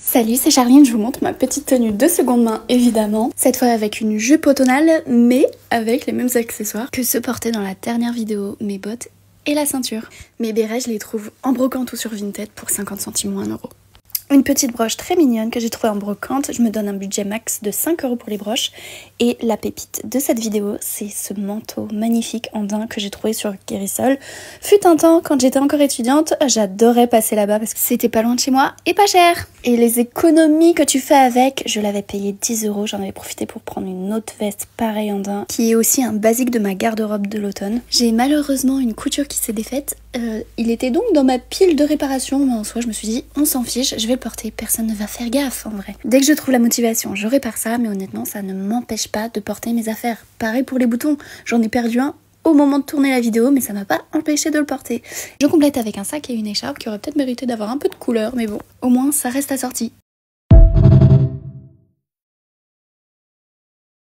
Salut, c'est Charline, je vous montre ma petite tenue de seconde main évidemment. Cette fois avec une jupe automnale mais avec les mêmes accessoires que ceux portés dans la dernière vidéo, mes bottes et la ceinture. Mes bérets, je les trouve en brocante ou sur Vinted pour 50 centimes ou 1 euro. Une petite broche très mignonne que j'ai trouvée en brocante, je me donne un budget max de 5 euros pour les broches. Et la pépite de cette vidéo, c'est ce manteau magnifique en daim que j'ai trouvé sur Guérissol. Fut un temps, quand j'étais encore étudiante, j'adorais passer là-bas parce que c'était pas loin de chez moi et pas cher. Et les économies que tu fais avec, je l'avais payé 10 euros, j'en avais profité pour prendre une autre veste pareille en daim, qui est aussi un basique de ma garde-robe de l'automne. J'ai malheureusement une couture qui s'est défaite, il était donc dans ma pile de réparation, mais en soi je me suis dit, on s'en fiche, je vais le porter, personne ne va faire gaffe en vrai. Dès que je trouve la motivation, je répare ça, mais honnêtement ça ne m'empêche pas de porter mes affaires. Pareil pour les boutons, j'en ai perdu un au moment de tourner la vidéo, mais ça m'a pas empêché de le porter. Je complète avec un sac et une écharpe qui aurait peut-être mérité d'avoir un peu de couleur, mais bon, au moins ça reste assorti.